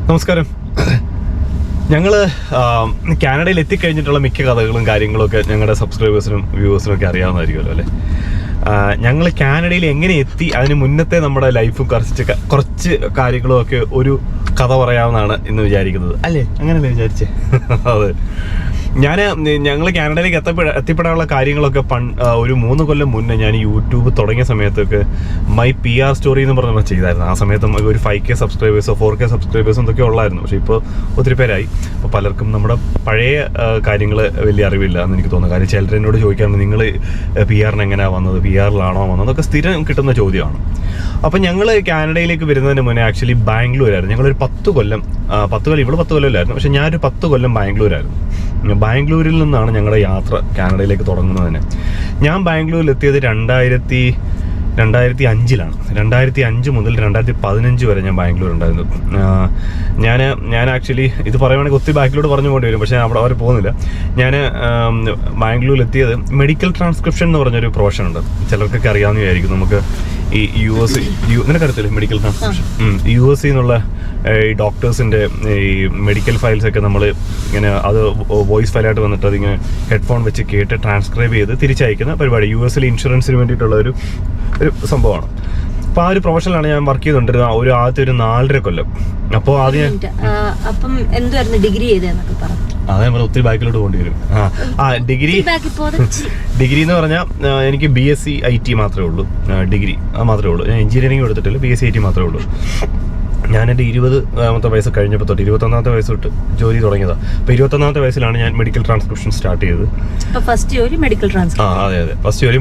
നമസ്കാരം. ഞങ്ങൾ കാനഡയിൽ എത്തിക്കഴിഞ്ഞിട്ടുള്ള മിക്ക കഥകളും കാര്യങ്ങളൊക്കെ ഞങ്ങളുടെ സബ്സ്ക്രൈബേഴ്സിനും വ്യൂവേഴ്സിനും ഒക്കെ അറിയാവുന്നതായിരിക്കുമല്ലോ അല്ലേ. ഞങ്ങൾ കാനഡയിൽ എങ്ങനെ എത്തി, അതിന് മുന്നത്തെ നമ്മുടെ ലൈഫും കുറച്ച് കാര്യങ്ങളും ഒക്കെ ഒരു കഥ പറയാമെന്നാണ് ഇന്ന് വിചാരിക്കുന്നത് അല്ലേ. അങ്ങനെയല്ലേ വിചാരിച്ചേ? അതെ, ഞങ്ങൾ കാനഡയിലേക്ക് എത്തിപ്പെടാനുള്ള കാര്യങ്ങളൊക്കെ ഒരു 3 കൊല്ലം മുന്നേ ഞാൻ യൂട്യൂബ് തുടങ്ങിയ സമയത്തൊക്കെ മൈ PR സ്റ്റോറി എന്ന് പറഞ്ഞ ചെയ്തായിരുന്നു. ആ സമയത്ത് ഒരു 5K സബ്സ്ക്രൈബേഴ്സോ 4K സബ്സ്ക്രൈബേഴ്സോ എന്തൊക്കെ ഉള്ളായിരുന്നു. പക്ഷേ ഇപ്പോൾ ഒത്തിരി പേരായി. അപ്പോൾ പലർക്കും നമ്മുടെ പഴയ കാര്യങ്ങൾ വലിയ അറിവില്ല എന്ന് എനിക്ക് തോന്നുന്നു. കാര്യം ചിലർ എന്നോട് ചോദിക്കാറുണ്ട്, നിങ്ങൾ PR-ന് എങ്ങനെയാണ് വന്നത്, PR-ലാണോ വന്നത്, അതൊക്കെ സ്ഥിരം കിട്ടുന്ന ചോദ്യമാണ്. അപ്പം ഞങ്ങൾ കാനഡയിലേക്ക് വരുന്നതിന് മുന്നേ ആക്ച്വലി ബാംഗ്ലൂരായിരുന്നു. ഞങ്ങളൊരു 10 കൊല്ലം ഇവിടെ 10 കൊല്ലമില്ലായിരുന്നു, പക്ഷെ ഞാനൊരു 10 കൊല്ലം ബാംഗ്ലൂരായിരുന്നു. ബാംഗ്ലൂരിൽ നിന്നാണ് ഞങ്ങളുടെ യാത്ര കാനഡയിലേക്ക് തുടങ്ങുന്നതിന്. ഞാൻ ബാംഗ്ലൂരിൽ എത്തിയത് 2005-ലാണ്. 2005 മുതൽ 2015 വരെ ഞാൻ ബാംഗ്ലൂർ ഉണ്ടായിരുന്നു. ഞാൻ ആക്ച്വലി ഇത് പറയുവാണെങ്കിൽ ഒത്തിരി ബാക്കിലോട്ട് പറഞ്ഞു പോകേണ്ടി വരും, പക്ഷേ അവിടെ അവർ പോകുന്നില്ല. ഞാൻ ബാംഗ്ലൂരിൽ എത്തിയത് മെഡിക്കൽ ട്രാൻസ്ക്രിപ്ഷൻ എന്ന് പറഞ്ഞൊരു പ്രൊഫഷൻ ഉണ്ട്. ചിലർക്കൊക്കെ അറിയാവുന്നതായിരിക്കും. നമുക്ക് ഈ നിനക്കറിയത്തില്ലേ മെഡിക്കൽ ട്രാൻസ്ക്രിപ്ഷൻ? US എന്നുള്ള ഈ ഡോക്ടേഴ്സിൻ്റെ ഈ മെഡിക്കൽ ഫയൽസൊക്കെ നമ്മൾ ഇങ്ങനെ അത് വോയിസ് ഫയലായിട്ട് വന്നിട്ട് അതിങ്ങനെ ഹെഡ്ഫോൺ വെച്ച് കേട്ട് ട്രാൻസ്ക്രൈബ് ചെയ്ത് തിരിച്ചയക്കുന്ന പരിപാടി. US ഇൻഷുറൻസിന് വേണ്ടിയിട്ടുള്ള ഒരു സംഭവമാണ്. അപ്പോൾ ആ ഒരു പ്രൊഫഷനിലാണ് ഞാൻ വർക്ക് ചെയ്തുകൊണ്ടിരുന്നത് ആദ്യത്തെ ഒരു 4.5 കൊല്ലം. അപ്പോൾ ആദ്യം അതേ പോലെ ഒത്തിരി ബാക്കിലോട്ട് പോകേണ്ടി വരും. ഡിഗ്രി എന്ന് പറഞ്ഞാൽ എനിക്ക് BSc IT മാത്രമേ ഉള്ളൂ. ഡിഗ്രി അത് മാത്രമേ ഉള്ളൂ. ഞാൻ എഞ്ചിനീയറിംഗ് എടുത്തിട്ടില്ല, BSc IT മാത്രമേ ഉള്ളൂ. ഞാൻ എൻ്റെ 20ാമത്തെ വയസ്സ് കഴിഞ്ഞപ്പോൾ തൊട്ട് 21ാമത്തെ വയസ്സ് തൊട്ട് ജോലി തുടങ്ങിയതാണ്. അപ്പോൾ 21ാമത്തെ വയസ്സിലാണ് ഞാൻ മെഡിക്കൽ ട്രാൻസ്ക്രിപ്ഷൻ സ്റ്റാർട്ട് ചെയ്തത്. അതെ, ഫസ്റ്റ് ജോലി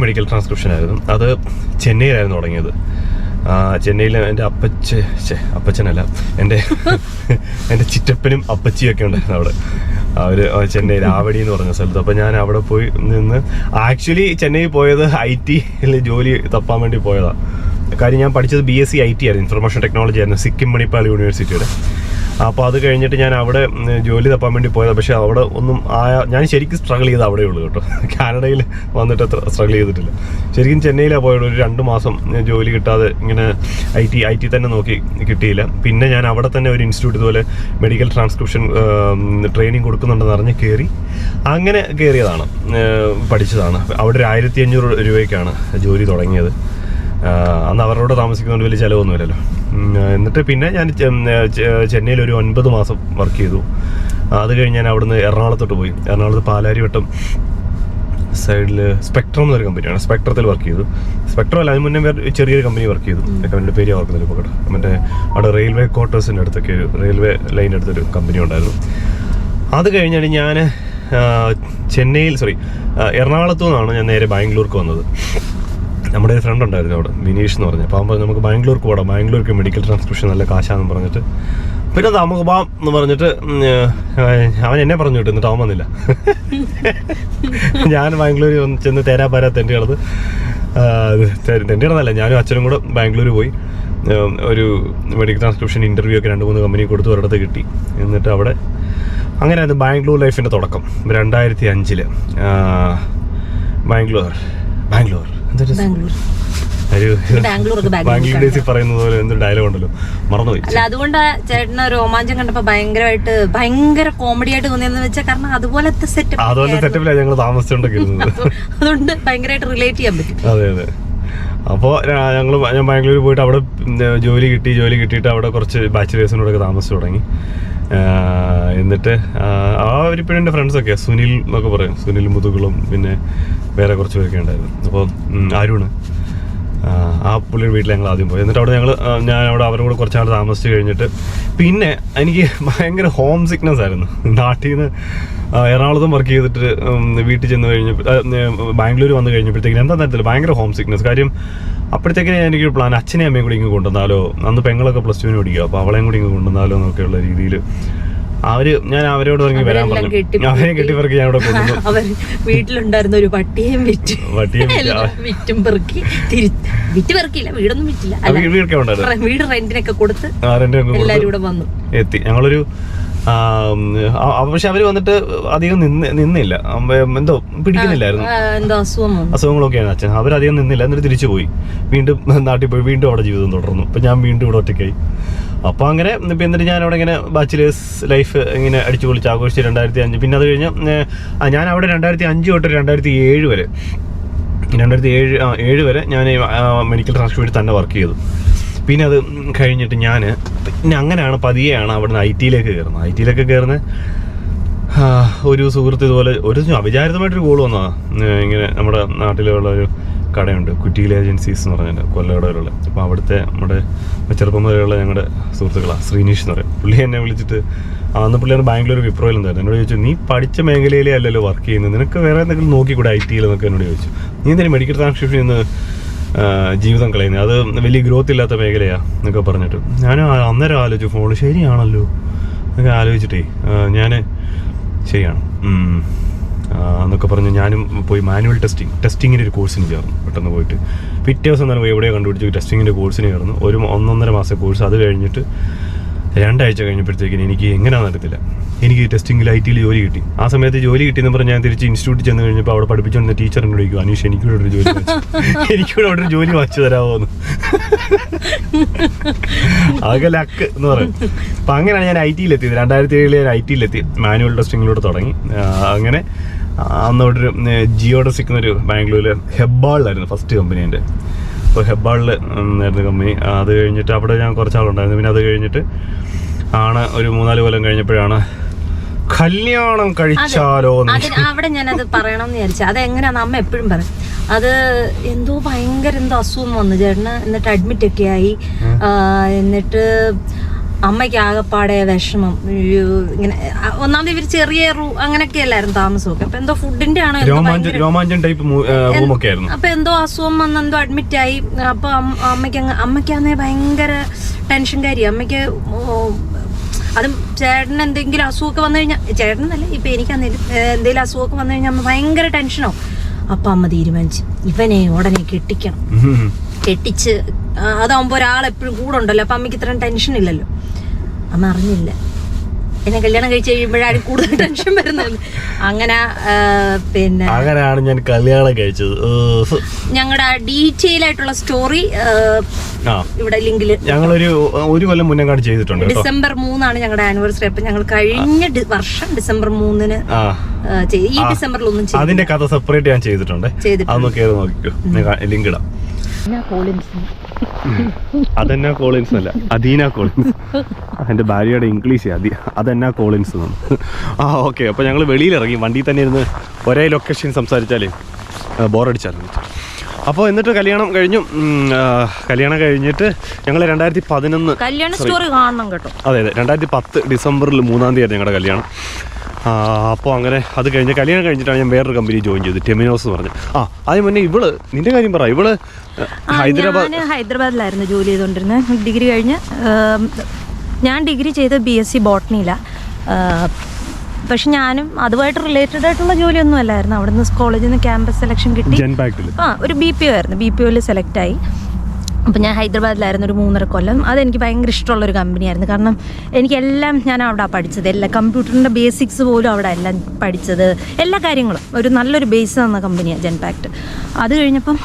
മെഡിക്കൽ ട്രാൻസ്ക്രിപ്ഷൻ ആയിരുന്നു. അത് ചെന്നൈയിലായിരുന്നു തുടങ്ങിയത്. ചെന്നൈയിൽ എൻ്റെ അപ്പച്ചനല്ല, എൻ്റെ ചിറ്റപ്പനും അപ്പച്ചിയൊക്കെ ഉണ്ടായിരുന്നു അവിടെ. അവർ ചെന്നൈയിൽ ആവടി എന്ന് പറഞ്ഞ സ്ഥലത്ത്. അപ്പോൾ ഞാൻ അവിടെ പോയി നിന്ന് ആക്ച്വലി ചെന്നൈയിൽ പോയത് IT-യിൽ ജോലി തപ്പാൻ വേണ്ടി പോയതാണ്. കാര്യം ഞാൻ പഠിച്ചത് BSc IT ആയിരുന്നു, ഇൻഫർമേഷൻ ടെക്നോളജി ആയിരുന്നു, സിക്കിം മണിപ്പാൽ യൂണിവേഴ്സിറ്റിയുടെ. അപ്പോൾ അത് കഴിഞ്ഞിട്ട് ഞാൻ അവിടെ ജോലി തപ്പാൻ വേണ്ടി പോയതാണ്. പക്ഷേ അവിടെ ഒന്നും ഞാൻ ശരിക്കും സ്ട്രഗിൾ ചെയ്ത് അവിടെ ഉള്ളൂ കേട്ടോ. കാനഡയിൽ വന്നിട്ട് അത്ര സ്ട്രഗിൾ ചെയ്തിട്ടില്ല. ശരിക്കും ചെന്നൈയിലാണ് പോയുള്ളൂ. ഒരു 2 മാസം ജോലി കിട്ടാതെ ഇങ്ങനെ IT തന്നെ നോക്കി കിട്ടിയില്ല. പിന്നെ ഞാൻ അവിടെ തന്നെ ഒരു ഇൻസ്റ്റിറ്റ്യൂട്ട് ഇതുപോലെ മെഡിക്കൽ ട്രാൻസ്ക്രിപ്ഷൻ ട്രെയിനിങ് കൊടുക്കുന്നുണ്ടെന്ന് അറിഞ്ഞ് അങ്ങനെ കയറിയതാണ്, പഠിച്ചതാണ്. അവിടെ ഒരു 1500 രൂപയ്ക്കാണ് ജോലി തുടങ്ങിയത്. അന്ന് അവരോട് താമസിക്കുന്നതുകൊണ്ട് വലിയ ചിലവൊന്നുമില്ലല്ലോ. എന്നിട്ട് പിന്നെ ഞാൻ ചെന്നൈയിൽ ഒരു 9 മാസം വർക്ക് ചെയ്തു. അത് കഴിഞ്ഞ് ഞാൻ അവിടുന്ന് എറണാകുളത്തോട്ട് പോയി. എറണാകുളത്ത് പാലാരിവട്ടം സൈഡിൽ സ്പെക്ട്രം എന്നൊരു കമ്പനിയാണ്, സ്പെക്ട്രത്തിൽ വർക്ക് ചെയ്തു. സ്പെക്ട്രം അല്ല, അതിന് മുന്നേ വേറെ ചെറിയൊരു കമ്പനി വർക്ക് ചെയ്തു. കമ്പനിയുടെ പേര് ഓർക്കുന്നില്ല ഇപ്പോൾ കേട്ടോ. മറ്റേ അവിടെ റെയിൽവേ ക്വാർട്ടേഴ്സിൻ്റെ അടുത്തൊക്കെ റെയിൽവേ ലൈൻ്റെ അടുത്തൊരു കമ്പനി ഉണ്ടായിരുന്നു. അത് കഴിഞ്ഞാണ് ഞാൻ എറണാകുളത്തു നിന്നാണ് ഞാൻ നേരെ ബാംഗ്ലൂർക്ക് വന്നത്. നമ്മുടെ ഒരു ഫ്രണ്ട് ഉണ്ടായിരുന്നു അവിടെ, വിനീഷ് എന്ന് പറഞ്ഞു. അപ്പോൾ അവൻ നമുക്ക് ബാംഗ്ലൂർക്ക് പോകാം, ബാംഗ്ലൂർക്ക് മെഡിക്കൽ ട്രാൻസ്ക്രിപ്ഷൻ നല്ല കാശാണെന്ന് പറഞ്ഞിട്ട് പിന്നെ നമുക്ക് പോകാം എന്ന് പറഞ്ഞിട്ട് അവൻ എന്നെ പറഞ്ഞു വിട്ടു. എന്നിട്ട് അവൻ വന്നില്ല. ഞാൻ ബാംഗ്ലൂർ ചെന്ന് തേരാപാര തെണ്ടികളത് തെണ്ടികളല്ല, ഞാനും അച്ഛനും കൂടെ ബാംഗ്ലൂർ പോയി ഒരു മെഡിക്കൽ ട്രാൻസ്ക്രിപ്ഷൻ ഇൻ്റർവ്യൂ ഒക്കെ 2-3 കമ്പനി കൊടുത്ത് ഒരിടത്ത് കിട്ടി. എന്നിട്ട് അവിടെ അങ്ങനെയായിരുന്നു ബാംഗ്ലൂർ ലൈഫിൻ്റെ തുടക്കം. 2005 ബാംഗ്ലൂർ ബാംഗ്ലൂർ ഡേയ്സിൽ പറയുന്നത് പോലെ എന്തൊരു ഡയലോഗ് ഉണ്ടല്ലോ, മറന്നുപോയി. അല്ല, അതുകൊണ്ട് ചേട്ടന് രോമാഞ്ചം കണ്ടപ്പോ ഭയങ്കര കോമഡി ആയിട്ട് തോന്നിയെന്ന് വെച്ചാൽ കാരണം അതുപോലത്തെ സെറ്റപ്പിലാണ് ഞങ്ങൾ താമസിച്ചുകൊണ്ടൊക്കെ ഇരുന്നത്. അതുകൊണ്ട് ഭയങ്കരമായിട്ട് റിലേറ്റ് ചെയ്യാൻ പറ്റും. അതെ. അപ്പോൾ ഞാൻ ബാംഗ്ലൂർ പോയിട്ട് അവിടെ ജോലി കിട്ടിയിട്ട് അവിടെ കുറച്ച് ബാച്ചിലേഴ്സിനോടൊക്കെ താമസിച്ചു തുടങ്ങി. എന്നിട്ട് അവരിപ്പോഴും എൻ്റെ ഫ്രണ്ട്സൊക്കെ സുനിൽ എന്നൊക്കെ പറയും, സുനിൽ മുതുകുളം, പിന്നെ വേറെ കുറച്ച് പേരൊക്കെ ഉണ്ടായിരുന്നു. അപ്പോൾ അരുണ്, ആ പുള്ളിയുടെ വീട്ടിൽ ഞങ്ങൾ ആദ്യം പോയി. എന്നിട്ട് അവിടെ ഞാൻ അവിടെ അവരുടെ കൂടെ കുറച്ച് നാൾ താമസിച്ച് കഴിഞ്ഞിട്ട് പിന്നെ എനിക്ക് ഭയങ്കര ഹോം സിക്നെസ് ആയിരുന്നു. നാട്ടിൽ നിന്ന് എറണാകുളത്തും വർക്ക് ചെയ്തിട്ട് വീട്ടിൽ ചെന്ന് ബാംഗ്ലൂർ വന്നു കഴിഞ്ഞപ്പോഴത്തേക്കും എന്താ തരത്തില്ല ഭയങ്കര ഹോം സിക്നെസ്. കാര്യം അപ്പോഴത്തേക്കിനും എനിക്കൊരു പ്ലാൻ, അച്ഛനെയും അമ്മയും കൂടി ഇങ്ങ് കൊണ്ടുവന്നാലോ, അന്ന് പെങ്ങളൊക്കെ +2 പഠിക്കുക, അപ്പോൾ അവളെയും കൂടി ഇങ്ങ് കൊണ്ടുവന്നാലോ എന്നൊക്കെയുള്ള രീതിയിൽ ഞാൻ അവരോട് പറഞ്ഞ് വരാൻ പറഞ്ഞു. അവരെ കെട്ടിപ്പറക്കി ഞാൻ ഇവിടെ കൊണ്ടുവന്നു. വീട്ടിലുണ്ടായിരുന്ന ഒരു പട്ടിയും വിറ്റും പെറുക്കി വീടൊന്നും വിറ്റില്ല, വീട് റെന്റിനൊക്കെ കൊടുത്ത് എല്ലാവരും കൂടെ വന്നു എത്തി. ഞങ്ങളൊരു പക്ഷെ അവർ വന്നിട്ട് അധികം നിന്നില്ല, എന്തോ പിടിക്കുന്നില്ലായിരുന്നു, അസുഖങ്ങളൊക്കെയാണ് അച്ഛൻ. അവരധികം നിന്നില്ല, എന്നിട്ട് തിരിച്ചു പോയി, വീണ്ടും നാട്ടിൽ പോയി, വീണ്ടും അവിടെ ജീവിതം തുടർന്നു. ഇപ്പം ഞാൻ വീണ്ടും ഇവിടെ ഒറ്റയ്ക്കായി. അപ്പോൾ അങ്ങനെ ഇപ്പം എന്നിട്ട് ഞാൻ അവിടെ ഇങ്ങനെ ബാച്ചിലേഴ്സ് ലൈഫ് ഇങ്ങനെ അടിച്ചു പൊളിച്ച് ആഘോഷിച്ച് 2005. പിന്നെ അത് കഴിഞ്ഞ് ഞാൻ അവിടെ 2005 തൊട്ട് 2007 വരെ 2007 വരെ ഞാൻ മെഡിക്കൽ ട്രാൻസ്പോർട്ടിൽ തന്നെ വർക്ക് ചെയ്തു. പിന്നെ അത് കഴിഞ്ഞിട്ട് പിന്നെ അങ്ങനെയാണ് പതിയെയാണ് അവിടുന്ന് IT യിലേക്ക് കയറുന്നത്. ഒരു സുഹൃത്ത് ഇതുപോലെ ഒരു അവിചാരിതമായിട്ടൊരു കോൾ വന്നതാണ്. ഇങ്ങനെ നമ്മുടെ നാട്ടിലുള്ള ഒരു കടയുണ്ട്, കുറ്റിയിൽ ഏജൻസീസ് എന്ന് പറഞ്ഞിട്ട്, കൊല്ലകടയിലുള്ള. അപ്പോൾ അവിടുത്തെ നമ്മുടെ ചെറുപ്പം മുതലുള്ള ഞങ്ങളുടെ സുഹൃത്തുക്കളാണ്, ശ്രീനീഷ് എന്ന് പറയും. പുള്ളി എന്നെ വിളിച്ചിട്ട്, അന്ന് പുള്ളിയാണ് ബാംഗ്ലൂർ വിപ്രോയിൽ എന്തായിരുന്നു, എന്നോട് ചോദിച്ചു, നീ പഠിച്ച മേഖലയിലേ അല്ലല്ലോ വർക്ക് ചെയ്യുന്നത്, നിനക്ക് വേറെ എന്തെങ്കിലും നോക്കിക്കൂടെ IT യിലെന്നൊക്കെ എന്നോട് ചോദിച്ചു. നീ എന്തെങ്കിലും മെഡിക്കൽ ട്രാൻസ്ക്രിപ്ഷൻ നിന്ന് ജീവിതം കളയുന്നത്, അത് വലിയ ഗ്രോത്ത് ഇല്ലാത്ത മേഖലയാണ് എന്നൊക്കെ പറഞ്ഞിട്ട് ഞാൻ അന്നേരം ആലോചിച്ചു, ഫോണിൽ ശരിയാണല്ലോ എന്നൊക്കെ ആലോചിച്ചിട്ടേ ഞാൻ ശരിയാണ് എന്നൊക്കെ പറഞ്ഞ് ഞാനും പോയി മാനുവൽ ടെസ്റ്റിങ്ങിൻ്റെ ഒരു കോഴ്സിന് ചേർന്നു. പെട്ടെന്ന് പോയിട്ട് പിറ്റേ ദിവസം തന്നെ പോയി എവിടെയോ കണ്ടുപിടിച്ചു ടെസ്റ്റിങ്ങിൻ്റെ കോഴ്സിന് ചേർന്നു. ഒരു 1.5 മാസത്തെ കോഴ്സ്. അത് കഴിഞ്ഞിട്ട് 2 ആഴ്ച കഴിഞ്ഞപ്പോഴത്തേക്കിന് എനിക്ക് എങ്ങനെയാണെന്ന് അറിയത്തില്ല, എനിക്ക് ടെസ്റ്റിങ്ങിൽ IT യിൽ ജോലി കിട്ടി. ആ സമയത്ത് ജോലി കിട്ടിയെന്ന് പറഞ്ഞ് ഞാൻ തിരിച്ച് ഇൻസ്റ്റിറ്റ്യൂട്ടിൽ ചെന്ന് കഴിഞ്ഞപ്പോൾ അവിടെ പഠിപ്പിച്ചുകൊണ്ടിരുന്ന ടീച്ചർ എന്നോട് ചോദിക്കും, അനീഷ് എനിക്കൂടെ ഒരു ജോലി അവിടെ ഒരു ജോലി വാങ്ങിച്ചു തരാമോ എന്ന്. അതൊക്കെ ലക്ക് എന്ന് പറയും. അപ്പം അങ്ങനെയാണ് ഞാൻ IT യിലെത്തിയത്. 2007 ഞാൻ IT യിലെത്തി, മാനുവൽ ടെസ്റ്റിങ്ങിലൂടെ തുടങ്ങി. അങ്ങനെ അന്ന് അവിടെ ഒരു ജിയോഡസിക് എന്നൊരു ബാംഗ്ലൂരിലെ ഹെബ്ബാളിലായിരുന്നു ഫസ്റ്റ് കമ്പനി എൻ്റെ. അപ്പോൾ ഹെബ്ബാളിൽ ആയിരുന്നു കമ്പനി. അത് കഴിഞ്ഞിട്ട് അവിടെ ഞാൻ കുറച്ചാളുണ്ടായിരുന്നു. പിന്നെ അത് കഴിഞ്ഞിട്ട് ഒരു 3-4 കൊല്ലം കഴിഞ്ഞപ്പോഴാണ് കല്യാണം കഴിച്ചാലോ. അവിടെ ഞാനത് പറയണമെന്ന് വിചാരിച്ചു. അതെങ്ങനെയാന്ന് അമ്മ എപ്പോഴും പറയും. അത് എന്തോ അസുഖം വന്നു ചേട്ടന്, എന്നിട്ട് അഡ്മിറ്റ് ഒക്കെ ആയി. എന്നിട്ട് അമ്മയ്ക്ക് ആകെപ്പാടെ വിഷമം. ഇങ്ങനെ ഒന്നാമത് ഇവർ ചെറിയ അങ്ങനെയൊക്കെ അല്ലായിരുന്നു താമസമൊക്കെ. അപ്പൊ എന്തോ ഫുഡിന്റെ ആണോ അപ്പൊ എന്തോ അസുഖം വന്ന് എന്തോ അഡ്മിറ്റ് ആയി. അപ്പൊ അമ്മയ്ക്കാന്നേ ഭയങ്കര ടെൻഷൻകാരി. അമ്മയ്ക്ക് അതും ചേട്ടന് എന്തെങ്കിലും അസുഖമൊക്കെ വന്നു കഴിഞ്ഞാൽ, ചേട്ടനെന്നല്ല ഇപ്പൊ എനിക്ക് എന്തെങ്കിലും അസുഖമൊക്കെ വന്നു കഴിഞ്ഞാൽ അമ്മ ഭയങ്കര ടെൻഷനോ. അപ്പൊ അമ്മ തീരുമാനിച്ചു, ഇവനെ ഉടനെ കെട്ടിക്കണം. കെട്ടിച്ച് അതാവുമ്പോ ഒരാളെപ്പോഴും കൂടെ ഉണ്ടല്ലോ, അപ്പൊ അമ്മയ്ക്ക് ഇത്രയും ടെൻഷൻ ഇല്ലല്ലോ. അമ്മ അറിഞ്ഞില്ല, എന്നെ കല്യാണം കഴിച്ച് കഴിയുമ്പോഴാണ് കൂടുതൽ ടെൻഷൻ വരുന്നത്. പിന്നെ അങ്ങനെയാണ് ഞാൻ കല്യാണം കഴിച്ചത്. ഞങ്ങളുടെ ഡീറ്റെയിൽ ആയിട്ടുള്ള സ്റ്റോറി ഇവിടെ ലിങ്കില് ഒരു കൊല്ലം മുന്നേ ചെയ്തിട്ടുണ്ട്. December 3 ഞങ്ങളുടെ ആനിവേഴ്സറി. അപ്പൊ ഞങ്ങൾ കഴിഞ്ഞ വർഷം December 3 ഈ ഡിസംബറിലൊന്നും അതിന്റെ കഥ സെപ്പറേറ്റ് ഞാൻ ചെയ്തിട്ടുണ്ട്. അതൊക്കെ നോക്കിക്കോ, ലിങ്ക് ഇടാം. അതെന്നാ കോളിൻസ് അല്ല, അദീന കോളിൻസ്. എൻ്റെ ഭാര്യയുടെ ഇംഗ്ലീഷ് അതെന്നാ കോളിൻസ്. ഓക്കെ. അപ്പോൾ ഞങ്ങൾ വെളിയിലിറങ്ങി, വണ്ടിയിൽ തന്നെ ഇരുന്ന് ഒരേ ലൊക്കേഷൻ സംസാരിച്ചാലേ ബോറടിച്ചായിരുന്നു. അപ്പോൾ എന്നിട്ട് കല്യാണം കഴിഞ്ഞു. കല്യാണം കഴിഞ്ഞിട്ട് ഞങ്ങൾ 2011 കല്യാണ സ്റ്റോറി കാണണം കേട്ടോ. അതെ 2010 ഡിസംബറിൽ 3-ാം തീയതി ഞങ്ങളുടെ കല്യാണം. അപ്പോൾ അങ്ങനെ അത് കഴിഞ്ഞ് കല്യാണം കഴിഞ്ഞിട്ടാണ് ഞാൻ വേറൊരു കമ്പനി ജോയിൻ ചെയ്തത്, ടെമിനോസ് എന്ന് പറഞ്ഞു. അതിന് മുന്നേ നിന്റെ കാര്യം പറ. ഹൈദരാബാദിലായിരുന്നു ജോലി ചെയ്തുകൊണ്ടിരുന്നത്. ഡിഗ്രി കഴിഞ്ഞ് ഞാൻ ഡിഗ്രി ചെയ്ത് BSc ബോട്ടണിയിലാണ്. പക്ഷെ ഞാനും അതുമായിട്ട് റിലേറ്റഡ് ആയിട്ടുള്ള ജോലിയൊന്നും അല്ലായിരുന്നു. അവിടെ നിന്ന് കോളേജിൽ നിന്ന് ക്യാമ്പസ് സെലക്ഷൻ കിട്ടി. ഒരു BPO ആയിരുന്നു. BPOയിൽ സെലക്ട് ആയി. അപ്പോൾ ഞാൻ ഹൈദരാബാദിലായിരുന്നു ഒരു 3.5 കൊല്ലം. അതെനിക്ക് ഭയങ്കര ഇഷ്ടമുള്ളൊരു കമ്പനിയായിരുന്നു. കാരണം എനിക്കെല്ലാം ഞാൻ അവിടെ പഠിച്ചത്, എല്ലാ കമ്പ്യൂട്ടറിൻ്റെ ബേസിക്സ് പോലും അവിടെ എല്ലാം പഠിച്ചത്, എല്ലാ കാര്യങ്ങളും ഒരു നല്ലൊരു ബേസ് തന്ന കമ്പനിയാണ് ജെൻപാക്ട്. അത് കഴിഞ്ഞപ്പം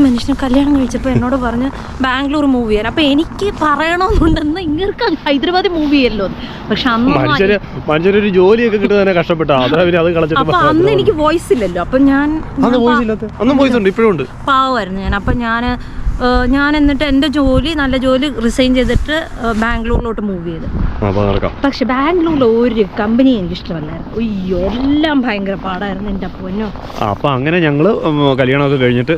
മനുഷ്യനെ കല്യാണം കഴിച്ചപ്പോൾ എന്നോട് പറഞ്ഞ് ബാംഗ്ലൂർ മൂവ് ചെയ്യാൻ. അപ്പോൾ എനിക്ക് പറയണമെന്നുണ്ടെന്ന് ഇങ്ങനെ ഹൈദരാബാദ് മൂവ് ചെയ്യല്ലോ. പക്ഷെ മനുഷ്യരൊരു ജോലിയൊക്കെ കിട്ടുന്നതിനെ കഷ്ടപ്പെട്ടാ. അപ്പൊ അന്ന് എനിക്ക് വോയിസ് ഇല്ലല്ലോ. അപ്പൊ ഞാൻ പാവമായിരുന്നു ഞാൻ. അപ്പം ഞാൻ എന്നിട്ട് എൻ്റെ നല്ല ജോലി റിസൈൻ ചെയ്തിട്ട് ബാംഗ്ലൂരിലോട്ട് മൂവ് ചെയ്ത്. പക്ഷെ ബാംഗ്ലൂരിൽ ഒരു കമ്പനി എനിക്ക് ഇഷ്ടമല്ലായിരുന്നു. അയ്യോ, എല്ലാം ഭയങ്കര പാടായിരുന്നു എൻ്റെ പൊന്നോ. അപ്പം അങ്ങനെ ഞങ്ങൾ കല്യാണമൊക്കെ കഴിഞ്ഞിട്ട്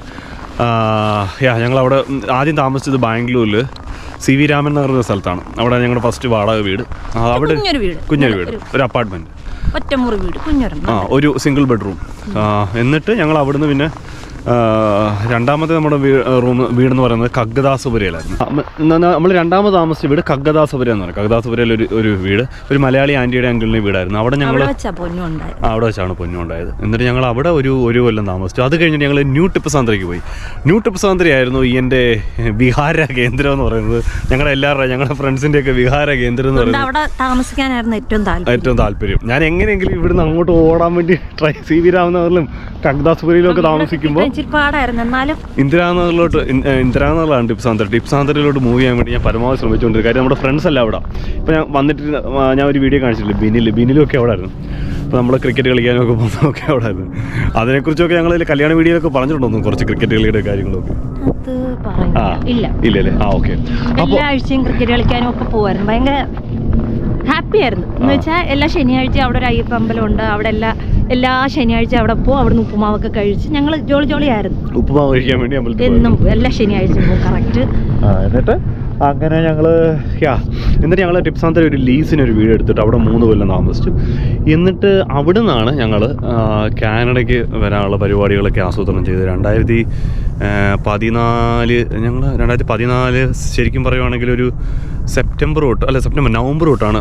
ഞങ്ങളവിടെ ആദ്യം താമസിച്ചത് ബാംഗ്ലൂരിൽ CV രാമൻ എന്ന് പറഞ്ഞ സ്ഥലത്താണ്. അവിടെ ഞങ്ങളുടെ ഫസ്റ്റ് വാടക വീട്. അവിടെ കുഞ്ഞൊരു വീട്, ഒരു അപ്പാർട്ട്മെൻറ്റ്, ഒറ്റമുറി വീട്, കുഞ്ഞൊരു ഒരു സിംഗിൾ ബെഡ്റൂം. എന്നിട്ട് ഞങ്ങൾ അവിടുന്ന് പിന്നെ രണ്ടാമത്തെ നമ്മുടെ വീടെന്ന് പറയുന്നത് കഗ്ഗദാസപുരയിലായിരുന്നു. നമ്മൾ രണ്ടാമത് താമസിച്ച വീട് കഗ്ഗദാസപുര എന്ന് പറയും. കഗ്ഗദാസപുരയിൽ ഒരു വീട് ഒരു മലയാളി ആൻറ്റിയുടെ അങ്കിളിൻ്റെ വീടായിരുന്നു. അവിടെ ഞങ്ങൾ അവിടെ വെച്ചാണ് പൊന്നു ഉണ്ടായത്. എന്നിട്ട് ഞങ്ങൾ അവിടെ ഒരു കൊല്ലം താമസിച്ചു. അത് കഴിഞ്ഞിട്ട് ഞങ്ങൾ ന്യൂ ടിപ്പ് സാന്ദ്രയ്ക്ക് പോയി. ന്യൂ ടിപ്പ് സാന്ദ്രയായിരുന്നു ഈ എൻ്റെ വിഹാര കേന്ദ്രം എന്ന് പറയുന്നത്. ഞങ്ങളുടെ ഫ്രണ്ട്സിൻ്റെയൊക്കെ വിഹാര കേന്ദ്രം എന്ന് പറയുന്നത് ഏറ്റവും താല്പര്യം. ഞാൻ എങ്ങനെയെങ്കിലും ഇവിടുന്ന് അങ്ങോട്ട് ഓടാൻ വേണ്ടി സി വി രാമനഗറിലും കഗ്ഗദാസപുരയിലും ഒക്കെ താമസിക്കുമ്പോൾ ഇന്ദിരാനഗറിലാണ് ടിപ്പ് സാന്ദ്രയിലോട്ട് മൂവ് ചെയ്യാൻ വേണ്ടി ഞാൻ പരമാവധി ശ്രമിച്ചുകൊണ്ടിരുന്നത്. കാര്യം നമ്മുടെ ഫ്രണ്ട്സ് അല്ല അവിടെ. ഇപ്പോൾ ഞാൻ വന്നിട്ട് ഞാൻ ഒരു വീഡിയോ കാണിച്ചിട്ടില്ല, ബിനിലൊക്കെ അവിടെ ആയിരുന്നു. അപ്പോൾ നമ്മൾ ക്രിക്കറ്റ് കളിക്കാനൊക്കെ പോകുന്നതൊക്കെ അവിടെ ആയിരുന്നു. അതിനെക്കുറിച്ചൊക്കെ ഞങ്ങൾ കല്യാണ വീഡിയോയിലൊക്കെ പറഞ്ഞിട്ടുണ്ടോ കുറച്ച് ക്രിക്കറ്റ് കളിയുടെ കാര്യങ്ങളൊക്കെ? ഇല്ലല്ലേ? ഓക്കെ. എല്ലാ ആഴ്ചയും ക്രിക്കറ്റ് കളിക്കാനും ഒക്കെ പോകുമായിരുന്നു. ഭയങ്കര ഹാപ്പി ആയിരുന്നു. എന്ന് വെച്ചാൽ എല്ലാ ശനിയാഴ്ചയും അവിടെ ഒരു അയ്യപ്പ അമ്പലമുണ്ട്. അവിടെ എല്ലാ ശനിയാഴ്ച അവിടെ പോകും. അവിടെ നിന്ന് ഉപ്പുമാവൊക്കെ കഴിച്ച് ഞങ്ങൾ ജോളിയായിരുന്നു. ഉപ്പുമാവ് കഴിക്കാൻ വേണ്ടി എന്നും എല്ലാ ശനിയാഴ്ചയും പോകും കറക്റ്റ്. എന്നിട്ട് അങ്ങനെ എന്നിട്ട് ഞങ്ങൾ ടിപ്പ് സാന്ദ്ര ഒരു ലീസിനൊരു വീട് എടുത്തിട്ട് അവിടെ 3 കൊല്ലം താമസിച്ചു. എന്നിട്ട് അവിടെ നിന്നാണ് ഞങ്ങൾ കാനഡയ്ക്ക് വരാനുള്ള പരിപാടികളൊക്കെ ആസൂത്രണം ചെയ്തത്. 2014 ശരിക്കും പറയുവാണെങ്കിൽ ഒരു നവംബർ തൊട്ടാണ്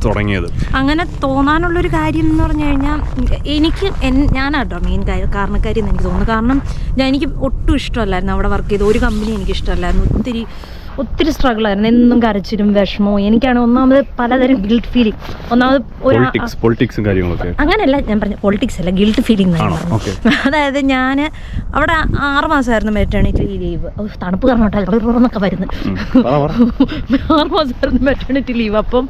തുടങ്ങിയത്. അങ്ങനെ തോന്നാനുള്ളൊരു കാര്യം എന്ന് പറഞ്ഞു കഴിഞ്ഞാൽ ഞാനാട്ടോ മെയിൻ കാരണക്കാരി എന്ന് എനിക്ക് തോന്നുന്നു. കാരണം എനിക്ക് ഒട്ടും ഇഷ്ടമല്ലായിരുന്നു അവിടെ വർക്ക് ചെയ്ത്. ഒരു കമ്പനി എനിക്ക് ഇഷ്ടമല്ലായിരുന്നു. ഒത്തിരി സ്ട്രഗിൾ ആയിരുന്നു. എന്നും കരച്ചിലും വിഷമവും. എനിക്കാണ് ഒന്നാമത് പലതരം ഗിൽട്ട് ഫീലിംഗ്. ഒന്നാമത് പൊളിറ്റിക്സും കാര്യങ്ങളൊക്കെ അങ്ങനെയല്ല ഞാൻ പറഞ്ഞു, പൊളിറ്റിക്സ് അല്ല, ഗിൽട്ട് ഫീലിംഗ്. അതായത് ഞാൻ അവിടെ 6 മാസമായിരുന്നു മെറ്റേണിറ്റി ലീവ്. തണുപ്പ് കാരണോട്ടൊക്കെ വരുന്നത്. 6 മാസമായിരുന്നു മെറ്റേണിറ്റി ലീവ്. അപ്പം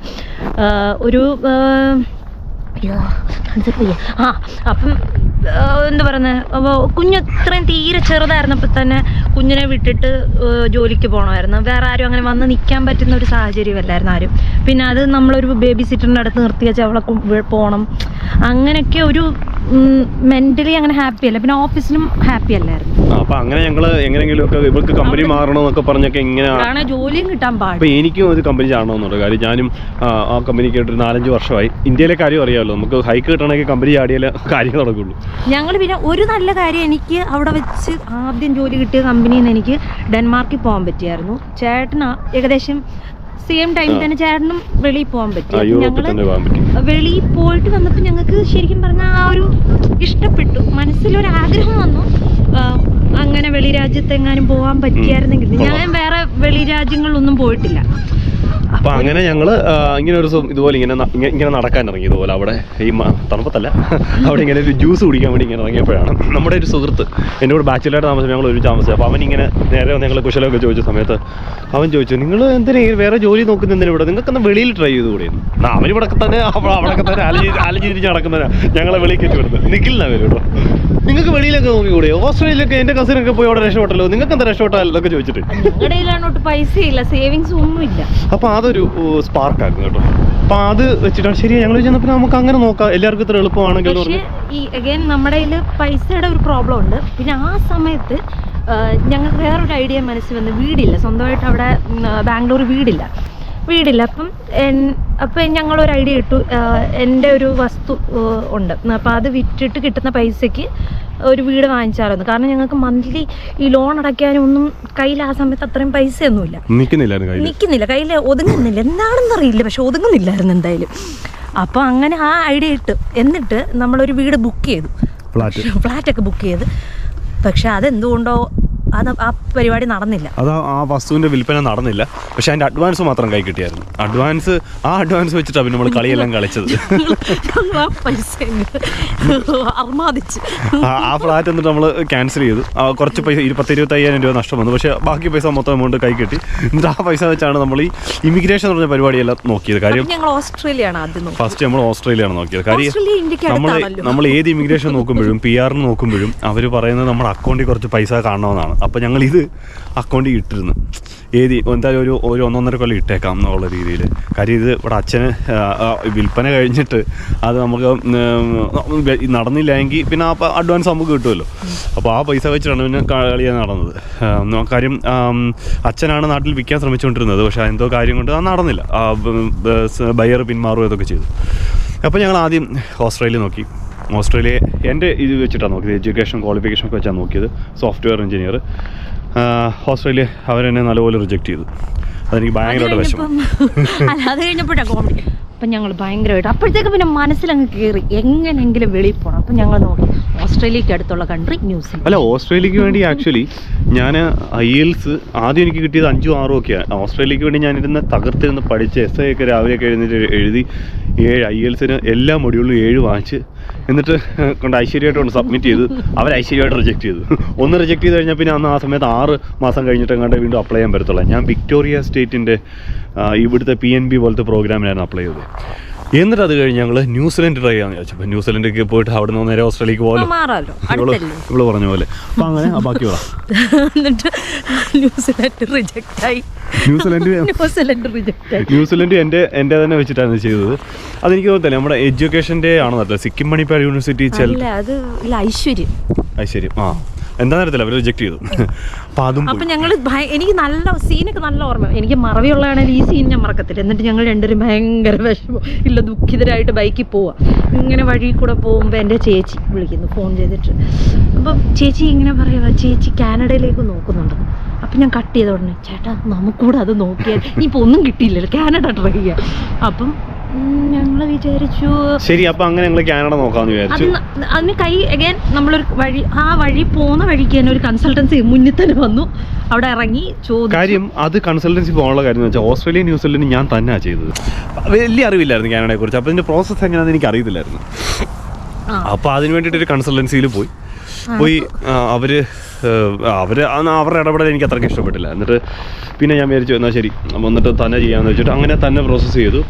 അപ്പം എന്താ പറയുന്നത്, കുഞ്ഞ് ഇത്രയും തീരെ ചെറുതായിരുന്നപ്പോൾ തന്നെ കുഞ്ഞിനെ വിട്ടിട്ട് ജോലിക്ക് പോകണമായിരുന്നു. വേറെ ആരും അങ്ങനെ വന്ന് നിൽക്കാൻ പറ്റുന്ന ഒരു സാഹചര്യമല്ലായിരുന്നു ആരും. പിന്നെ അത് നമ്മളൊരു ബേബി സിറ്ററിൻ്റെ അടുത്ത് നിർത്തി വെച്ചാൽ അവളെ പോകണം. അങ്ങനെയൊക്കെ ഒരു മെന്റലി അങ്ങനെ ഹാപ്പി അല്ല. പിന്നെ ഓഫീസിലും ഹാപ്പി അല്ലായിരുന്നു. അപ്പൊ അങ്ങനെ ഞങ്ങൾ എങ്ങനെയെങ്കിലും ഒക്കെ ഇവർക്ക് കമ്പനി മാറണമെന്നൊക്കെ പറഞ്ഞൊക്കെ ഇങ്ങനെ ജോലിയും കിട്ടാൻ പാടില്ല. എനിക്കും ഒരു കമ്പനി ചാടണമെന്നുണ്ട്. കാര്യം ഞാനും ആ കമ്പനിക്ക് ഒരു 4-5 വർഷമായി. ഇന്ത്യയിലെ കാര്യം അറിയാമല്ലോ, നമുക്ക് ഹൈക്ക് കിട്ടണമെങ്കിൽ കമ്പനി ചാടിയാലേ കാര്യം നടക്കുള്ളൂ. ഞങ്ങൾ പിന്നെ ഒരു നല്ല കാര്യം, എനിക്ക് അവിടെ വെച്ച് ആദ്യം ജോലി കിട്ടിയ കമ്പനിയിൽ നിന്ന് എനിക്ക് ഡെൻമാർക്കിൽ പോകാൻ പറ്റിയായിരുന്നു. ചേട്ടന് ഏകദേശം സെയിം ടൈം തന്നെ ചേട്ടനും വെളിയിൽ പോകാൻ പറ്റി. ഞങ്ങൾ വെളിയിൽ പോയിട്ട് വന്നപ്പോൾ ഞങ്ങൾക്ക് ശരിക്കും പറഞ്ഞാൽ ആ ഒരു ഇഷ്ടപ്പെട്ടു. മനസ്സിലൊരാഗ്രഹം വന്നു, അങ്ങനെ വെളി രാജ്യത്തെങ്ങാനും പോകാൻ പറ്റിയായിരുന്നെങ്കിൽ. ഞാൻ വേറെ വെളി രാജ്യങ്ങളിലൊന്നും പോയിട്ടില്ല. അപ്പൊ അങ്ങനെ ഞങ്ങള് ഇങ്ങനെ ഒരു ഇതുപോലെ ഇങ്ങനെ നടക്കാൻ ഇറങ്ങി. ഇതുപോലെ അവിടെ ഈ തണുപ്പത്തല്ല, അവിടെ ഇങ്ങനെ ഒരു ജ്യൂസ് കുടിക്കാൻ വേണ്ടി ഇങ്ങനെ ഇറങ്ങിയപ്പോഴാണ് നമ്മുടെ ഒരു സുഹൃത്ത് എന്നോട് ബാച്ചിലറായിട്ട് താമസം ഞങ്ങൾ ഒരു താമസിച്ചത്. അപ്പോൾ അവനിങ്ങനെ നേരെ ഞങ്ങൾ കുശലമൊക്കെ ചോദിച്ച സമയത്ത് അവൻ ചോദിച്ചു, നിങ്ങൾ എന്തിനാ വേറെ ജോലി നോക്കുന്ന എന്തിനാ ഇവിടെ, നിങ്ങൾക്കൊന്ന് വെളിയിൽ ട്രൈ ചെയ്ത് കൂടെ? അവനിവിടൊക്കെ തന്നെ അവിടെയൊക്കെ തന്നെ അലഞ്ഞിരിച്ച് നടക്കുന്നതിനാ ഞങ്ങളെ വെളിയിൽ കയറ്റി വിടുന്നത്. നിൽക്കില്ല വരും കേട്ടോ, നിങ്ങൾക്ക് വെളിയിലൊക്കെ നോക്കിക്കൂടെ? ഓസ്ട്രേലിയയിലൊക്കെ എൻ്റെ കസിനൊക്കെ പോയി അവിടെ രക്ഷപ്പെട്ടല്ലോ, നിങ്ങൾക്ക് എന്താ രക്ഷപ്പെട്ടാലൊക്കെ ചോദിച്ചിട്ട്. പൈസ ഇല്ല, സേവിങ്സ് ഒന്നുമില്ല. അപ്പൊ അതൊരു സ്പാർക്കായിരുന്നു കേട്ടോ. അപ്പൊ അത് വെച്ചിട്ടാണ് ശരി ഞങ്ങൾ ചെന്നപ്പോൾ നമുക്ക് അങ്ങനെ നോക്കാം, എല്ലാവർക്കും ഇത്ര എളുപ്പമാണെങ്കിൽ. ഈ അഗൈൻ നമ്മുടെ കയ്യിൽ പൈസയുടെ ഒരു പ്രോബ്ലം ഉണ്ട്. പിന്നെ ആ സമയത്ത് ഞങ്ങൾക്ക് വേറൊരു ഐഡിയ മനസ്സിൽ വന്ന്, വീടില്ല സ്വന്തമായിട്ട് അവിടെ ബാംഗ്ലൂർ വീടില്ല. അപ്പം ഞങ്ങളൊരു ഐഡിയ ഇട്ടു. എൻ്റെ ഒരു വസ്തു ഉണ്ട്, അപ്പം അത് വിറ്റിട്ട് കിട്ടുന്ന പൈസയ്ക്ക് ഒരു വീട് വാങ്ങിച്ചായിരുന്നു. കാരണം ഞങ്ങൾക്ക് മന്ത്ലി ഈ ലോൺ അടയ്ക്കാനും ഒന്നും കയ്യിൽ ആ സമയത്ത് അത്രയും പൈസയൊന്നുമില്ല, നിൽക്കുന്നില്ല, കയ്യിൽ ഒതുങ്ങുന്നില്ല. എന്താണെന്ന് അറിയില്ല, പക്ഷെ ഒതുങ്ങുന്നില്ലായിരുന്നു എന്തായാലും. അപ്പോൾ അങ്ങനെ ആ ഐഡിയ ഇട്ടു. എന്നിട്ട് നമ്മളൊരു വീട് ബുക്ക് ചെയ്തു, ഫ്ലാറ്റൊക്കെ ബുക്ക് ചെയ്ത്. പക്ഷെ അതെന്തുകൊണ്ടോ ആ പരിപാടി നടന്നില്ല. അത് ആ വസ്തുവിന്റെ വിൽപ്പന നടന്നില്ല. പക്ഷെ അതിന്റെ അഡ്വാൻസ് മാത്രം കൈ കിട്ടിയായിരുന്നു. അഡ്വാൻസ് വെച്ചിട്ടാണ് നമ്മൾ കളിയെല്ലാം കളിച്ചത്. ആ ഫ്ലാറ്റ് എന്നിട്ട് നമ്മൾ ക്യാൻസൽ ചെയ്തു. കുറച്ച് പൈസ 20-25,000 രൂപ നഷ്ടം വന്നു. പക്ഷെ ബാക്കി പൈസ മൊത്തം എമൗണ്ട് കൈ കിട്ടി. എന്നിട്ട് ആ പൈസ വെച്ചാണ് നമ്മൾ ഈ ഇമിഗ്രേഷൻ എന്ന് പറഞ്ഞ പരിപാടിയെല്ലാം നോക്കിയത്. കാര്യം ഫസ്റ്റ് നമ്മൾ ഓസ്ട്രേലിയയാണ് നോക്കിയത്. കാര്യം നമ്മൾ ഏത് ഇമിഗ്രേഷൻ നോക്കുമ്പോഴും PR നോക്കുമ്പോഴും അവർ പറയുന്നത് നമ്മുടെ അക്കൗണ്ടിൽ കുറച്ച് പൈസ കാണണമെന്നാണ്. അപ്പോൾ ഞങ്ങൾ ഇത് അക്കൗണ്ടിൽ ഇട്ടിരുന്നു. എന്തായാലും ഒരു 1-1.5 കൊല്ലം ഇട്ടേക്കാം എന്നുള്ള രീതിയിൽ. കാര്യം ഇത് ഇവിടെ അച്ഛന് വിൽപ്പന കഴിഞ്ഞിട്ട് അത് നമുക്ക് നടന്നില്ലെങ്കിൽ പിന്നെ ആ അഡ്വാൻസ് നമുക്ക് കിട്ടുമല്ലോ. അപ്പോൾ ആ പൈസ വെച്ചിട്ടാണ് പിന്നെ കളിയാണ് നടന്നത്. കാര്യം അച്ഛനാണ് നാട്ടിൽ വിൽക്കാൻ ശ്രമിച്ചുകൊണ്ടിരുന്നത്. പക്ഷേ എന്തോ കാര്യം കൊണ്ട് അത് നടന്നില്ല. ബയർ പിന്മാറുകയോ ഇതൊക്കെ ചെയ്തു. അപ്പോൾ ഞങ്ങൾ ആദ്യം ഓസ്ട്രേലിയ നോക്കി. ഓസ്ട്രേലിയ എൻ്റെ ഇത് വെച്ചിട്ടാണ് നോക്കിയത്, എഡ്യൂക്കേഷൻ ക്വാളിഫിക്കേഷൻ ഒക്കെ വെച്ചാണ് നോക്കിയത്. Software engineer. ഓസ്ട്രേലിയ അവരെന്നെ നല്ലപോലെ റിജക്റ്റ് ചെയ്തു. അതെനിക്ക് ഭയങ്കരമായിട്ട് വിഷമം. അത് കഴിഞ്ഞപ്പോഴാണ് കോമഡി. അപ്പം ഞങ്ങൾ ഭയങ്കരമായിട്ട് അപ്പോഴത്തേക്ക് പിന്നെ മനസ്സിലങ്ങ് കയറി എങ്ങനെയെങ്കിലും വെളിയിൽ പോകണം. അപ്പം ഞങ്ങൾ നോക്കി ഓസ്ട്രേലിയക്ക് അടുത്തുള്ള കൺട്രി ന്യൂസിലൻഡ്. അല്ല, ഓസ്ട്രേലിയക്ക് വേണ്ടി ആക്ച്വലി ഞാൻ IELTS ആദ്യം എനിക്ക് കിട്ടിയത് 5ഉം 6ഉം ഒക്കെയാണ്. ഓസ്ട്രേലിയക്ക് വേണ്ടി ഞാനിരുന്ന് തകർത്തിരുന്ന് പഠിച്ച് essay ഒക്കെ രാവിലെയൊക്കെ എഴുതി 7 IELTSന് എല്ലാ മൊഡ്യൂളിലും 7 വാങ്ങിച്ച് എന്നിട്ട് കൊണ്ട് ഐശ്വര്യമായിട്ട് കൊണ്ട് സബ്മിറ്റ് ചെയ്തു. അവർ ഐശ്വര്യമായിട്ട് റിജക്റ്റ് ചെയ്തു. ഒന്ന് റിജക്റ്റ് ചെയ്ത് കഴിഞ്ഞാൽ പിന്നെ ആ സമയത്ത് 6 മാസം കഴിഞ്ഞിട്ട് എങ്ങാണ്ട് വീണ്ടും അപ്ലൈ ചെയ്യാൻ പറ്റത്തുള്ളൂ. ഞാൻ വിക്ടോറിയ സ്റ്റേറ്റിൻ്റെ ഇവിടുത്തെ PNB പോലത്തെ പ്രോഗ്രാമിനായിരുന്നു അപ്ലൈ ചെയ്തത്. എന്നിട്ട് അത് കഴിഞ്ഞ് ഞങ്ങൾ ന്യൂസിലൻഡ് ട്രൈ ചെയ്യാമെന്ന് ചോദിച്ചപ്പോൾ ന്യൂസിലൻഡിലേക്ക് പോയിട്ട് അവിടെ നിന്ന് നേരെ ഓസ്ട്രേലിയക്ക് പോകല്ലോ ഇവള് പറഞ്ഞ പോലെ. അപ്പം അങ്ങനെ ബാക്കി പറ. ന്യൂസിലൻഡ് എൻ്റെ തന്നെ വെച്ചിട്ടാണ് ചെയ്തത്. അതെനിക്ക് തോന്നുന്നില്ല നമ്മുടെ എഡ്യൂക്കേഷൻ്റെ ആണോ നല്ലത്. സിക്കിം മണിപ്പാൽ യൂണിവേഴ്സിറ്റി ഐശ്വര്യം എന്താ തരത്തില്ല അവർ റിജക്ട് ചെയ്തു. അപ്പം ഞങ്ങൾ എനിക്ക് നല്ല സീനൊക്കെ നല്ല ഓർമ്മ. എനിക്ക് മറവിയുള്ളതാണെങ്കിൽ ഈ സീൻ ഞാൻ മറക്കത്തില്ല. എന്നിട്ട് ഞങ്ങൾ രണ്ടുപേരും ഭയങ്കര വിഷമം ഇല്ല ദുഃഖിതരായിട്ട് ബൈക്കിൽ പോവാം. ഇങ്ങനെ വഴി കൂടെ പോകുമ്പോൾ എൻ്റെ ചേച്ചി വിളിക്കുന്നു ഫോൺ ചെയ്തിട്ട്. അപ്പം ചേച്ചി ഇങ്ങനെ പറയുക, ചേച്ചി കാനഡയിലേക്ക് നോക്കുന്നുണ്ട്. അപ്പം ഞാൻ കട്ട് ചെയ്ത ഉടനെ ചേട്ടാ നമുക്കൂടെ അത് നോക്കിയാൽ ഇനിയിപ്പോൾ ഒന്നും കിട്ടിയില്ലല്ലോ, കാനഡ ട്രൈ ചെയ്യാം. അപ്പം ഞങ്ങൾ വിചാരിച്ചു ശരി, അപ്പൊ അങ്ങനെ ഞങ്ങൾ കാനഡ നോക്കാമെന്ന് വിചാരിച്ചു. അതിന് അഗൈൻ നമ്മളൊരു വഴി പോകുന്ന വഴിക്ക് തന്നെ ഒരു കൺസൾട്ടൻസി മുന്നിൽ തന്നെ വന്നു. അവിടെ ഇറങ്ങി കാര്യം അത് കൺസൾട്ടൻസി പോകാനുള്ള കാര്യം എന്ന് വെച്ചാൽ ഓസ്ട്രേലിയ ന്യൂസിലൻഡ് ഞാൻ തന്നെയാണ് ചെയ്തത്. വലിയ അറിവില്ലായിരുന്നു കാനഡയെ കുറിച്ച്. അപ്പോൾ ഇതിന്റെ പ്രോസസ്സ് എങ്ങനെയാണെന്ന് എനിക്ക് അറിയത്തില്ലായിരുന്നു. അപ്പോൾ അതിന് വേണ്ടിയിട്ടൊരു കൺസൾട്ടൻസിയിൽ പോയി അവരുടെ ഇടപെടൽ എനിക്ക് അത്രയ്ക്ക് ഇഷ്ടപ്പെട്ടില്ല. എന്നിട്ട് പിന്നെ ഞാൻ വിചാരിച്ചു എന്നാൽ ശരി വന്നിട്ട് തന്നെ ചെയ്യാമെന്ന് വെച്ചിട്ട് അങ്ങനെ തന്നെ പ്രോസസ്സ് ചെയ്തു.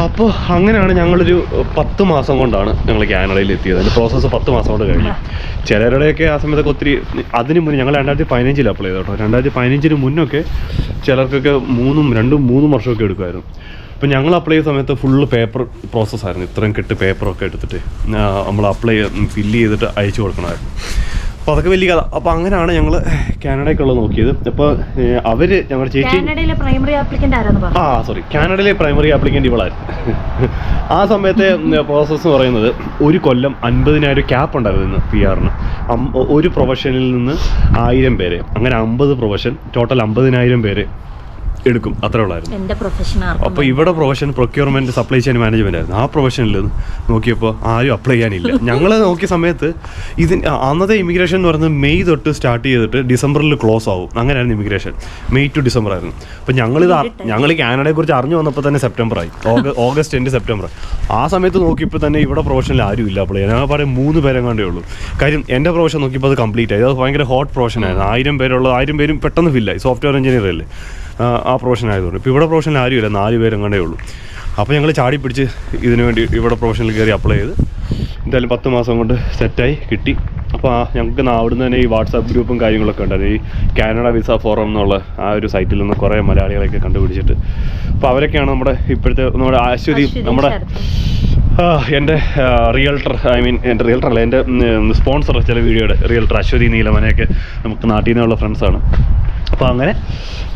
അപ്പോൾ അങ്ങനെയാണ് ഞങ്ങളൊരു 10 മാസം കൊണ്ടാണ് ഞങ്ങൾ കാനഡയിൽ എത്തിയത്. അതിൻ്റെ പ്രോസസ്സ് 10 മാസം കൊണ്ട് കഴിഞ്ഞു. ചിലരുടെയൊക്കെ ആ സമയത്തൊക്കെ ഒത്തിരി അതിന് മുന്നേ ഞങ്ങൾ 2015 അപ്ലൈ ചെയ്തു കേട്ടോ. 2015 മുന്നൊക്കെ ചിലർക്കൊക്കെ 2-3 വർഷമൊക്കെ എടുക്കുമായിരുന്നു. അപ്പോൾ ഞങ്ങൾ അപ്ലൈ ചെയ്ത സമയത്ത് ഫുള്ള് പേപ്പർ പ്രോസസ്സായിരുന്നു. ഇത്രയും കെട്ട് പേപ്പറൊക്കെ എടുത്തിട്ട് നമ്മൾ ഫില്ല് ചെയ്തിട്ട് അയച്ചു കൊടുക്കണമായിരുന്നു. അപ്പോൾ അതൊക്കെ വലിയ കഥ. അപ്പോൾ അങ്ങനെയാണ് ഞങ്ങൾ കാനഡയ്ക്കുള്ളത് നോക്കിയത്. അപ്പോൾ അവർ ഞങ്ങളുടെ ചേച്ചി കാനഡയിലെ പ്രൈമറി ആപ്ലിക്കൻ്റ് ഇവളായിരുന്നു. ആ സമയത്തെ പ്രോസസ്സ് പറയുന്നത് 1 കൊല്ലം 50,000 ക്യാപ്പ് ഉണ്ടായിരുന്നു PR-ന്. ഒരു പ്രൊഫഷനിൽ നിന്ന് 1000 പേരെ, അങ്ങനെ 50 പ്രൊഫഷൻ, ടോട്ടൽ 50,000 പേരെ എടുക്കും. അത്രേ ഉള്ളായിരുന്നു എൻ്റെ പ്രൊഫഷൻ. അപ്പോൾ ഇവിടെ profession procurement supply chain management ആയിരുന്നു. ആ പ്രൊഫഷനിൽ നോക്കിയപ്പോൾ ആരും അപ്ലൈ ചെയ്യാനില്ല. ഞങ്ങൾ നോക്കിയ സമയത്ത് അന്നത്തെ ഇമിഗ്രേഷൻ എന്ന് പറയുന്നത് മെയ് തൊട്ട് സ്റ്റാർട്ട് ചെയ്തിട്ട് ഡിസംബറിൽ ക്ലോസ് ആവും. അങ്ങനെയായിരുന്നു ഇമിഗ്രേഷൻ. മെയ് ടു ഡിസംബർ ആയിരുന്നു. അപ്പോൾ ഞങ്ങൾ കാനഡയെക്കുറിച്ച് അറിഞ്ഞു വന്നപ്പോൾ തന്നെ സെപ്റ്റംബറായി. August end September. ആ സമയത്ത് നോക്കിയപ്പോൾ തന്നെ ഇവിടെ പ്രൊഫഷനിൽ ആരും ഇല്ല അപ്ലൈ ചെയ്യാൻ. ഞാൻ പറയും 3 പേരെങ്ങാണ്ടേ ഉള്ളൂ. കാര്യം എൻ്റെ പ്രൊഫഷൻ നോക്കിയപ്പോൾ അത് കംപ്ലീറ്റ് ആയി. അത് ഭയങ്കര ഹോട്ട് പ്രൊഫഷനായിരുന്നു. 1000 പേരുള്ള 1000 പേരും പെട്ടെന്ന് ഫില്ലായി. സോഫ്റ്റ്വെയർ എഞ്ചിനീയർ അല്ലേ ആ പ്രൊഫഷൻ ആയതുകൊണ്ട്. ഇപ്പോൾ ഇവിടെ പ്രൊഫഷനിൽ ആരുമില്ല, 4 പേരെങ്ങാണ്ടേ ഉള്ളൂ. അപ്പോൾ ഞങ്ങൾ ചാടി പിടിച്ച് ഇതിനു വേണ്ടി ഇവിടെ പ്രൊഫഷനിൽ കയറി അപ്ലൈ ചെയ്ത് എന്തായാലും 10 മാസം കൊണ്ട് സെറ്റായി കിട്ടി. അപ്പോൾ ഞങ്ങൾക്ക് അവിടുന്ന് തന്നെ ഈ വാട്സാപ്പ് ഗ്രൂപ്പും കാര്യങ്ങളൊക്കെ ഉണ്ടായിരുന്നു. ഈ കാനഡ വിസ ഫോറം എന്നുള്ള ആ ഒരു സൈറ്റിൽ നിന്ന് കുറേ മലയാളികളെയൊക്കെ കണ്ടുപിടിച്ചിട്ട് അപ്പോൾ അവരൊക്കെയാണ് നമ്മുടെ അശ്വതി, നമ്മുടെ എൻ്റെ റിയൽട്ടർ, എൻ്റെ റിയൽട്ടർ അല്ല, എൻ്റെ സ്പോൺസർ ചില വീഡിയോയുടെ റിയൽട്ടർ അശ്വതി നീലമനയൊക്കെ നമുക്ക് നാട്ടിൽ നിന്നുള്ള ഫ്രണ്ട്സാണ്. അപ്പോൾ അങ്ങനെ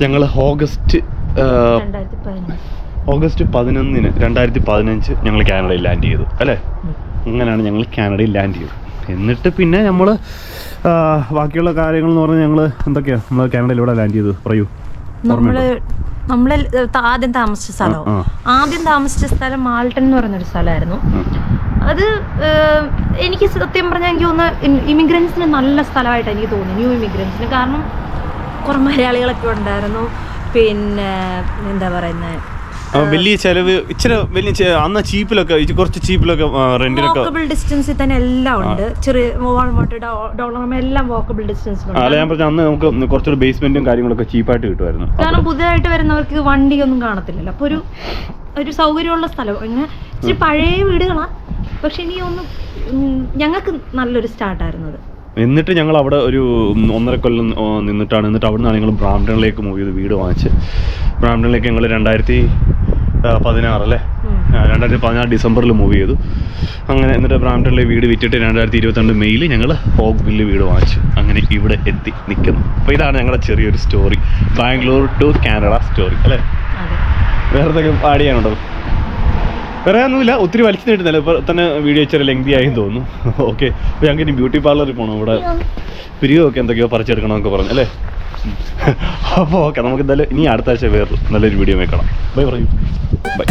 ഞങ്ങൾ ഓഗസ്റ്റ് 11 2015 ഞങ്ങൾ കാനഡയിൽ ലാൻഡ് ചെയ്തു അല്ലേ. അങ്ങനെയാണ് ഞങ്ങൾ കാനഡയിൽ ലാൻഡ് ചെയ്തത്. എന്നിട്ട് പിന്നെ നമ്മൾ ബാക്കിയുള്ള കാര്യങ്ങൾ എന്ന് പറഞ്ഞാൽ ഞങ്ങൾ എന്തൊക്കെയാണ് നമ്മൾ കാനഡയിൽ ഇവിടെ ലാൻഡ് ചെയ്തത് പറയൂ. നമ്മൾ ആദ്യം താമസിച്ച സ്ഥലം മാൾട്ടൺ എന്ന് പറയുന്നൊരു സ്ഥലമായിരുന്നു. അത് എനിക്ക് സത്യം പറഞ്ഞാൽ എനിക്ക് തോന്നുന്നു ഇമിഗ്രൻസിന് നല്ല സ്ഥലമായിട്ട് എനിക്ക് തോന്നി, ന്യൂ ഇമിഗ്രൻസിന്. കാരണം കുറേ മലയാളികളൊക്കെ ഉണ്ടായിരുന്നു. പിന്നെ എന്താ പറയുന്നത്, വലിയ ചെലവ് ഇച്ചിരി വലിയ അന്ന് ചീപ്പിലൊക്കെ കുറച്ച് ചീപ്പിലൊക്കെ റെന്റിനൊക്കെ വോക്കബിൾ ഡിസ്റ്റൻസിൽ തന്നെ എല്ലാം ഉണ്ട്. ചെറിയ ഡോളർ എല്ലാം വോക്കബിൾ ഡിസ്റ്റൻസിൽ. അല്ല ഞാൻ പറഞ്ഞ അന്ന് നമുക്ക് കുറച്ചൊരു ബേസ്മെന്റും കാര്യങ്ങളൊക്കെ ചീപ്പായിട്ട് കിട്ടുമായിരുന്നു. കാരണം പുതിയതായിട്ട് വരുന്നവർക്ക് വണ്ടിയൊന്നും കാണത്തില്ലല്ലോ. അപ്പോൾ ഒരു സൗകര്യമുള്ള സ്ഥലം. ഇങ്ങനെ ഇച്ചിരി പഴയ വീടുകളാണ്, പക്ഷെ ഇനി ഞങ്ങൾക്ക് നല്ലൊരു സ്റ്റാർട്ടായിരുന്നത്. എന്നിട്ട് ഞങ്ങൾ അവിടെ ഒരു 1.5 കൊല്ലം എന്നിട്ട് അവിടെ നിന്നാണ് ഞങ്ങൾ ബ്രാംപ്ടണിലേക്ക് മൂവ് ചെയ്ത് വീട് വാങ്ങിച്ച്. ബ്രാംപ്ടണിലേക്ക് ഞങ്ങൾ 2016 അല്ലേ, 2016 ഡിസംബറിൽ മൂവ് ചെയ്തു. അങ്ങനെ എന്നിട്ട് ബ്രാംപ്ടണിലെ വീട് വിറ്റിട്ട് 2022 മെയ്യിൽ ഞങ്ങൾ ഹോഗ്വില്ലിൽ വീട് വാങ്ങിച്ചു. അങ്ങനെ ഇവിടെ എത്തി നിൽക്കുന്നു. അപ്പോൾ ഇതാണ് ഞങ്ങളുടെ ചെറിയൊരു story, Bangalore to Canada story അല്ലേ. വേറെ എന്തെങ്കിലും ആഡ് ചെയ്യാനുണ്ടോ? വേറെ ഒന്നുമില്ല, ഒത്തിരി വലിച്ചു നീട്ടുന്നില്ല. ഇപ്പോൾ തന്നെ വീഡിയോ ഇച്ചിരി ലെങ്തി ആയി തോന്നുന്നു. ഓക്കെ, അപ്പോൾ ഞങ്ങൾക്ക് ഇനി ബ്യൂട്ടി പാർലറിൽ പോകണം. ഇവിടെ പിരിയൊക്കെ എന്തൊക്കെയോ പറിച്ചെടുക്കണമെന്നൊക്കെ പറഞ്ഞു അല്ലേ. അപ്പോൾ ഓക്കെ, നമുക്ക് എന്തായാലും ഇനി അടുത്ത ആഴ്ച വേറെ നല്ലൊരു വീഡിയോ കാണാം. ബൈ പറയൂ. ബൈ.